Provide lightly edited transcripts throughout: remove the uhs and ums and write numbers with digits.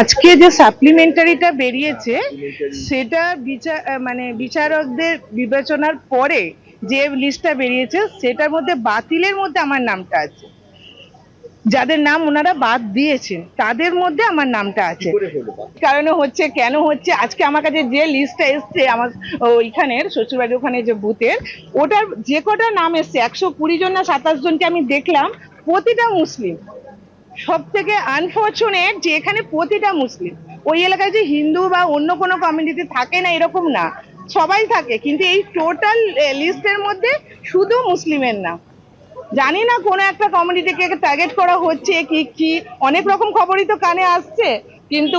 আজকে যে সাপ্লিমেন্টারিটা বেরিয়েছে সেটা বিচারকদের বিবেচনার পরে যে লিস্টটা বেরিয়েছে সেটার মধ্যে বাতিলের মধ্যে আমার নামটা আছে। যাদের নাম ওনারা বাদ দিয়েছেন তাদের মধ্যে আমার নামটা আছে। কারণে হচ্ছে কেন হচ্ছে আজকে আমার কাছে যে লিস্টটা এসছে আমার ওইখানের শ্বশুরবাড়ির ওখানে যে বুথের ওটার যে কটা নাম এসছে 120 জন না 27 জনকে আমি দেখলাম, প্রতিটা মুসলিম। সব থেকে আনফর্চুনেট যে এখানে প্রতিটা মুসলিম। ওই এলাকায় যে হিন্দু বা অন্য কোনো কমিউনিটি থাকে না এরকম না, সবাই থাকে, কিন্তু এই টোটাল লিস্টের মধ্যে শুধু মুসলিমের নাম। জানি না কোনো একটা কমিউনিটিকে টার্গেট করা হচ্ছে কি কি, অনেক রকম খবরই তো কানে আসছে, কিন্তু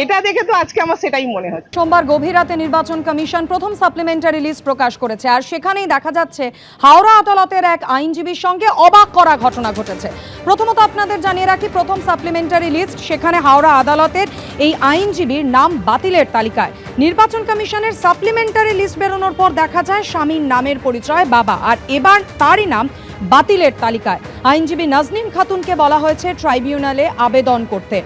এটা দেখে তো আজকে আমার সেটাই মনে হচ্ছে। সোমবার গভীর রাতে নির্বাচন কমিশন প্রথম সাপ্লিমেন্টারি লিস্ট প্রকাশ করেছে, আর সেখানেই দেখা যাচ্ছে হাওড়া আদালতের এক আইনজীবীর সঙ্গে অবাক করা ঘটনা ঘটেছে। প্রথমত আপনাদের জানিয়ে রাখি, প্রথম সাপ্লিমেন্টারি লিস্ট সেখানে হাওড়া আদালতের এই আইনজীবীর নাম বাতিলের তালিকায়। নির্বাচন কমিশনের সাপ্লিমেন্টারি লিস্ট বেরোনোর পর দেখা যায় স্বামীর নামের পরিচয় বাবা, আর এবার তারই নাম বাতিলের তালিকায়। আইনজীবী নাজনীন খাতুনকে বলা হয়েছে ট্রাইব্যুনালে আবেদন করতে।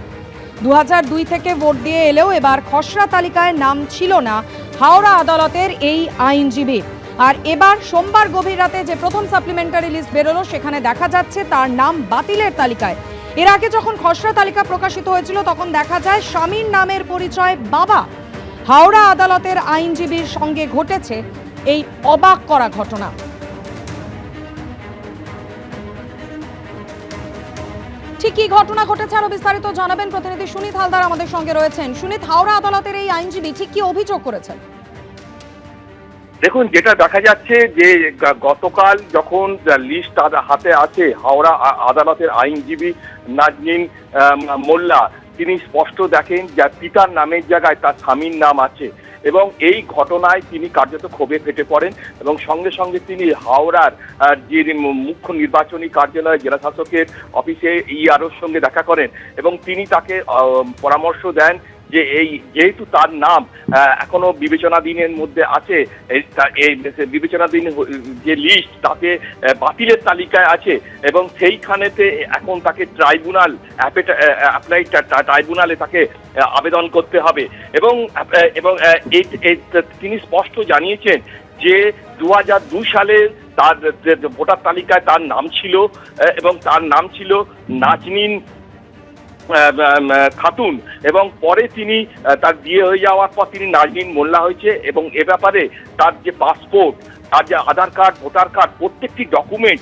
2002 থেকে ভোট দিয়ে এলেও এবার খসড়া তালিকায় নাম ছিল না হাওড়া আদালতের এই আইনজীবী। আর এবার সোমবার গভীর রাতে যে প্রথম সাপ্লিমেন্টারি লিস্ট বেরোলো সেখানে দেখা যাচ্ছে তার নাম বাতিলের তালিকায়। এর আগে যখন খসড়া তালিকা প্রকাশিত হয়েছিল তখন দেখা যায় স্বামীর নামের পরিচয় বাবা। হাওড়া আদালতের আইনজীবীর সঙ্গে ঘটেছে এই অবাক করা ঘটনা। ঠিক কি ঘটনা ঘটেছে আরো বিস্তারিত জানাবেন প্রতিনিধি সুনীত হালদার আমাদের সঙ্গে রয়েছেন। সুনীত, হাওড়া আদালতের এই আইনজীবী ঠিক কি অভিযোগ করেছেন? দেখুন, যেটা দেখা যাচ্ছে যে গতকাল যখন লিস্ট হাতে আছে হাওড়া আদালতের আইনজীবী নাজনীন মোল্লা, তিনি স্পষ্ট দেখেন যে পিতার নামের জায়গায় তার স্বামীর নাম আছে এবং এই ঘটনায় তিনি কার্যত ক্ষোভে ফেটে পড়েন এবং সঙ্গে সঙ্গে তিনি হাওড়ার যে মুখ্য নির্বাচনী কার্যালয় জেলা শাসকের অফিসে ইআরওর সঙ্গে দেখা করেন এবং তিনি তাকে পরামর্শ দেন যে এই যেহেতু তার নাম এখনো বিবেচনাধীনের মধ্যে আছে, এই বিবেচনাধীন যে লিস্ট তাতে বাতিলের তালিকায় আছে এবং সেইখানেতে এখন তাকে ট্রাইব্যুনালে তাকে আবেদন করতে হবে এবং তিনি স্পষ্ট জানিয়েছেন যে 2002 সালে তার ভোটার তালিকায় তার নাম ছিল এবং তার নাম ছিল নাজনীন খাতুন এবং পরে তিনি তার বিয়ে হয়ে যাওয়ার পর তিনি নাজনীন মোল্লা হয়েছে এবং এ ব্যাপারে তার যে পাসপোর্ট, তার যে আধার কার্ড, ভোটার কার্ড, প্রত্যেকটি ডকুমেন্ট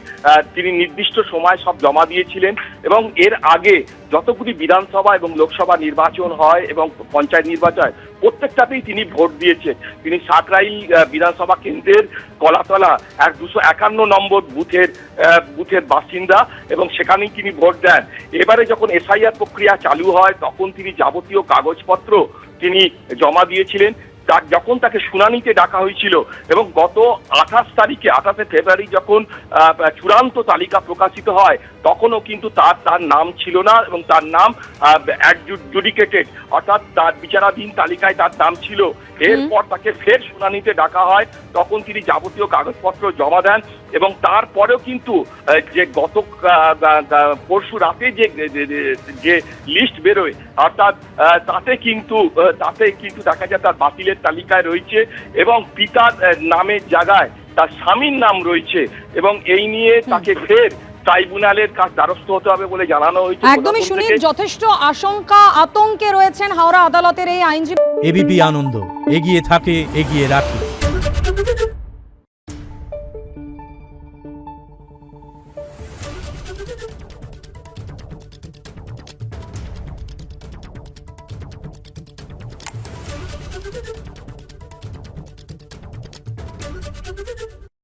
তিনি নির্দিষ্ট সময় সব জমা দিয়েছিলেন এবং এর আগে যতগুলি বিধানসভা এবং লোকসভা নির্বাচন হয় এবং পঞ্চায়েত নির্বাচন প্রত্যেকটাতেই তিনি ভোট দিয়েছেন। তিনি সাকরাইল বিধানসভা কেন্দ্রের কলাতলা 251 নম্বর বুথের বাসিন্দা এবং সেখানেই তিনি ভোট দেন। এবারে যখন এসআইআর প্রক্রিয়া চালু হয় তখন তিনি যাবতীয় কাগজপত্র তিনি জমা দিয়েছিলেন। যখন তাকে শুনানিতে ডাকা হয়েছিল এবং গত 28 ফেব্রুয়ারি যখন চূড়ান্ত তালিকা প্রকাশিত হয় তখনও কিন্তু তার নাম ছিল না এবং তার নাম অ্যাডজুডিকেটেড, অর্থাৎ তার বিচারাধীন তালিকায় তার নাম ছিল। এরপর তাকে ফের শুনানিতে ডাকা হয়, তখন তিনি যাবতীয় কাগজপত্র জমা দেন এবং তারপরেও কিন্তু যে গত পরশু রাতে যে লিস্ট বেরোয় অর্থাৎ তাতে কিন্তু দেখা যায় তার বাতিলের তালিকায় রয়েছে এবং পিতার নামের জায়গায় তার স্বামীর নাম রয়েছে এবং এই নিয়ে তাকে ফের ট্রাইব্যুনালের কাছে দ্বারস্থ হতে হবে বলে জানানো হয়েছে। একদমই শুনি, যথেষ্ট আশঙ্কা আতঙ্কে রয়েছেন হাওড়া আদালতের এই আইনজীবী। এবিপি আনন্দ এগিয়ে থাকে, এগিয়ে রাখে।